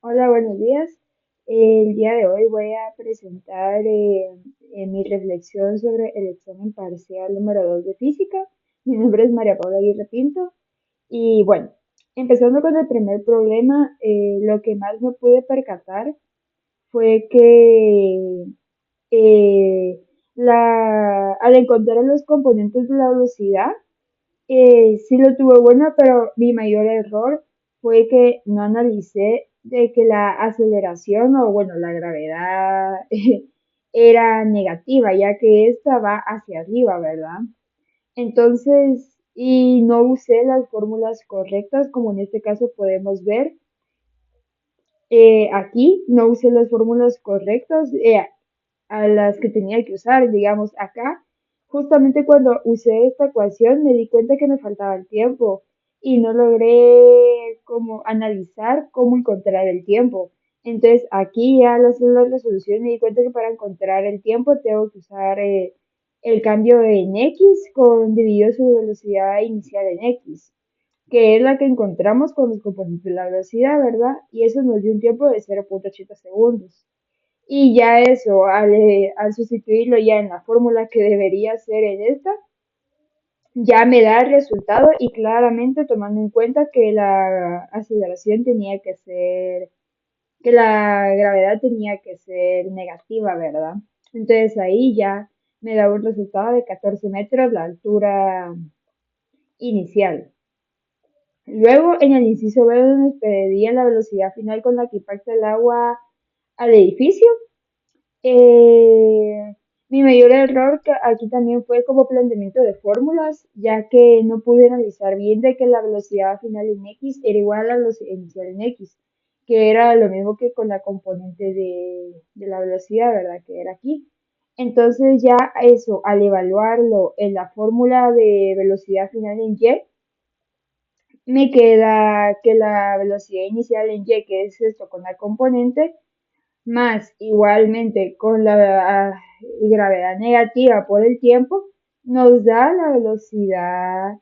Hola, buenos días. El día de hoy voy a presentar mi reflexión sobre el examen parcial número 2 de física. Mi nombre es María Paula Aguirre Pinto. Y bueno, empezando con el primer problema, lo que más me pude percatar fue que al encontrar los componentes de la velocidad, sí lo tuve bueno, pero mi mayor error fue que no analicé de que la aceleración o bueno, la gravedad era negativa, ya que esta va hacia arriba, ¿verdad? Entonces, y no usé las fórmulas correctas, como en este caso podemos ver, aquí no usé las fórmulas correctas a las que tenía que usar, digamos, acá. Justamente cuando usé esta ecuación me di cuenta que me faltaba el tiempo y no logré como analizar cómo encontrar el tiempo. Entonces aquí ya al hacer la resolución me di cuenta que para encontrar el tiempo tengo que usar el cambio en x con dividido su velocidad inicial en x, que es la que encontramos con los componentes de la velocidad, ¿verdad? Y eso nos dio un tiempo de 0,80 segundos. Y ya eso, al sustituirlo ya en la fórmula que debería ser en esta, ya me da el resultado y claramente tomando en cuenta que la aceleración tenía que ser, que la gravedad tenía que ser negativa, ¿verdad? Entonces ahí ya me da un resultado de 14 metros la altura inicial. Luego, en el inciso B, donde nos pedía la velocidad final con la que impacta el agua al edificio, Eh, mi mayor error aquí también fue como planteamiento de fórmulas, ya que no pude analizar bien de que la velocidad final en x era igual a la velocidad inicial en x, que era lo mismo que con la componente de la velocidad, ¿verdad? Que era aquí. Entonces ya eso, al evaluarlo en la fórmula de velocidad final en y, me queda que la velocidad inicial en y, que es esto con la componente, más igualmente con la gravedad negativa por el tiempo, nos da la velocidad,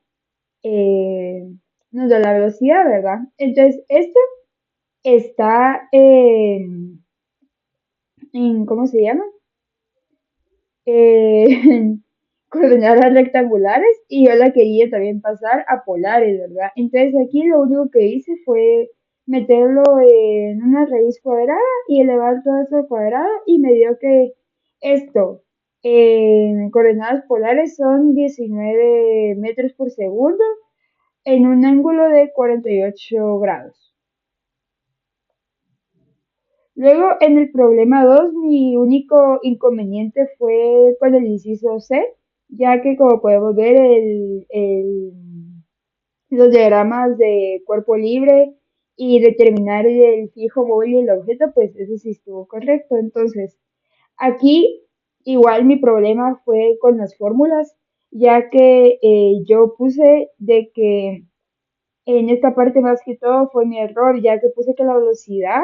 eh, nos da la velocidad, ¿verdad? Entonces, esto está ¿cómo se llama? En coordenadas rectangulares y yo la quería también pasar a polares, ¿verdad? Entonces aquí lo único que hice fue meterlo en una raíz cuadrada y elevar todo eso al cuadrado y me dio que esto en coordenadas polares son 19 metros por segundo en un ángulo de 48 grados. Luego, en el problema 2 mi único inconveniente fue con el inciso C, ya que como podemos ver, los diagramas de cuerpo libre y determinar el fijo móvil y el objeto, pues eso sí estuvo correcto. Entonces, aquí igual mi problema fue con las fórmulas, ya que yo puse de que en esta parte más que todo fue mi error, ya que puse que la velocidad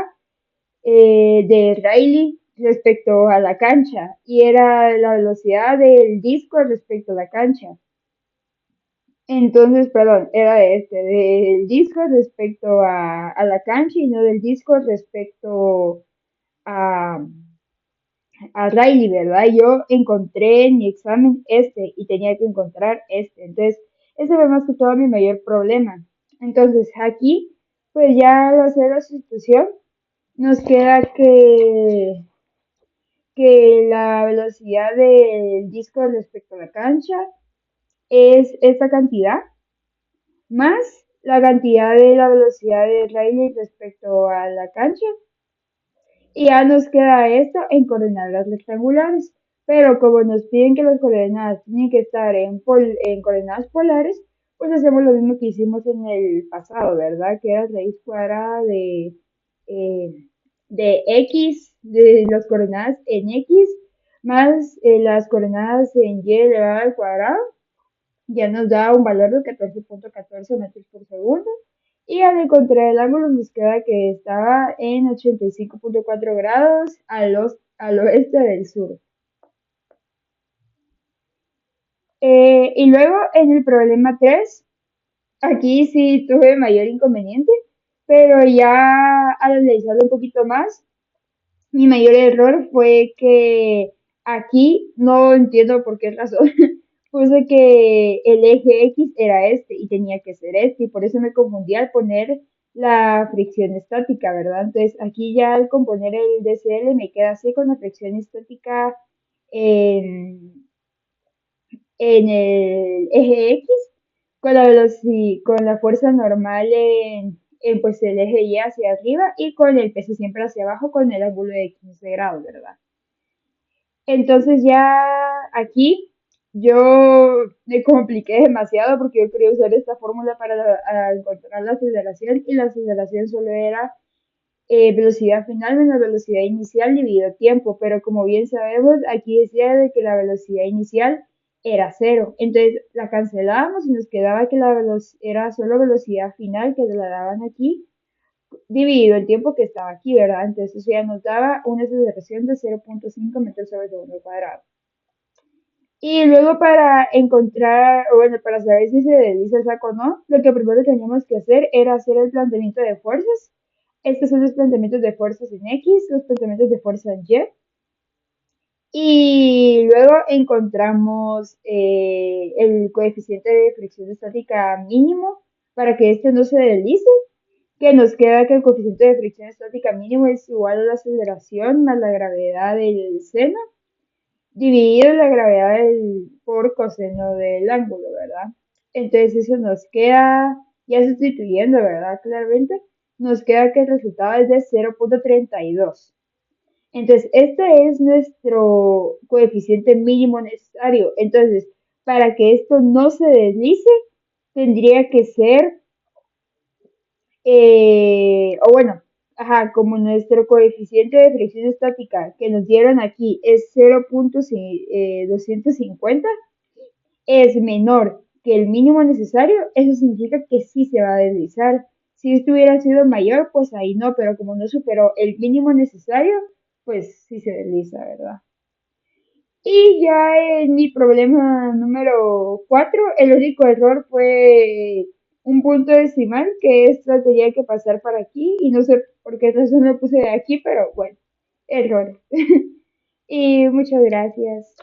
de Riley respecto a la cancha y era la velocidad del disco respecto a la cancha. Entonces, perdón, era del disco respecto a la cancha y no del disco respecto a, a Riley, ¿verdad? Yo encontré en mi examen este y tenía que encontrar este. Entonces, ese fue más que todo mi mayor problema. Entonces, aquí, pues ya al hacer la sustitución, nos queda que la velocidad del disco respecto a la cancha es esta cantidad, más la cantidad de la velocidad de Rayleigh respecto a la cancha, y ya nos queda esto en coordenadas rectangulares. Pero como nos piden que las coordenadas tienen que estar en coordenadas polares, pues hacemos lo mismo que hicimos en el pasado, ¿verdad? Que era raíz cuadrada eh, de x, de las coordenadas en x, más las coordenadas en y elevado al cuadrado, ya nos da un valor de 14,14 metros por segundo. Y al encontrar el ángulo nos queda que estaba en 85,4 grados al oeste del sur. Y luego en el problema 3 aquí sí tuve mayor inconveniente, pero ya al analizarlo un poquito más, mi mayor error fue que aquí no entiendo por qué razón puse que el eje X era este y tenía que ser este y por eso me confundí al poner la fricción estática, ¿verdad? Entonces aquí ya al componer el DCL me queda así con la fricción estática en, en el eje X, con la con la fuerza normal en pues el eje Y hacia arriba y con el peso siempre hacia abajo con el ángulo de 15 grados, ¿verdad? Entonces ya aquí yo me compliqué demasiado porque yo quería usar esta fórmula para encontrar la aceleración y la aceleración solo era velocidad final menos velocidad inicial dividido tiempo, pero como bien sabemos, aquí decía de que la velocidad inicial era cero, entonces la cancelábamos y nos quedaba que era solo velocidad final que la daban aquí dividido el tiempo que estaba aquí, ¿verdad? Entonces eso ya nos daba una aceleración de 0.5 metros sobre segundo cuadrado. Y luego para encontrar, o bueno, para saber si se desliza el saco o no, lo que primero teníamos que hacer era hacer el planteamiento de fuerzas. Estos son los planteamientos de fuerzas en X, los planteamientos de fuerza en Y. Y luego encontramos el coeficiente de fricción estática mínimo para que este no se deslice, que nos queda que el coeficiente de fricción estática mínimo es igual a la aceleración más la gravedad del seno dividido la gravedad por coseno del ángulo, ¿verdad? Entonces eso nos queda, ya sustituyendo, ¿verdad? Claramente, nos queda que el resultado es de 0.32. Entonces, este es nuestro coeficiente mínimo necesario. Entonces, para que esto no se deslice, tendría que ser o bueno, ajá, como nuestro coeficiente de fricción estática que nos dieron aquí es 0.250, es menor que el mínimo necesario, eso significa que sí se va a deslizar. Si esto hubiera sido mayor, pues ahí no, pero como no superó el mínimo necesario, pues sí se desliza, ¿verdad? Y ya en mi problema número 4 el único error fue un punto decimal que esto tenía que pasar para aquí y no sé por qué razón lo puse de aquí, pero bueno, error. Y muchas gracias.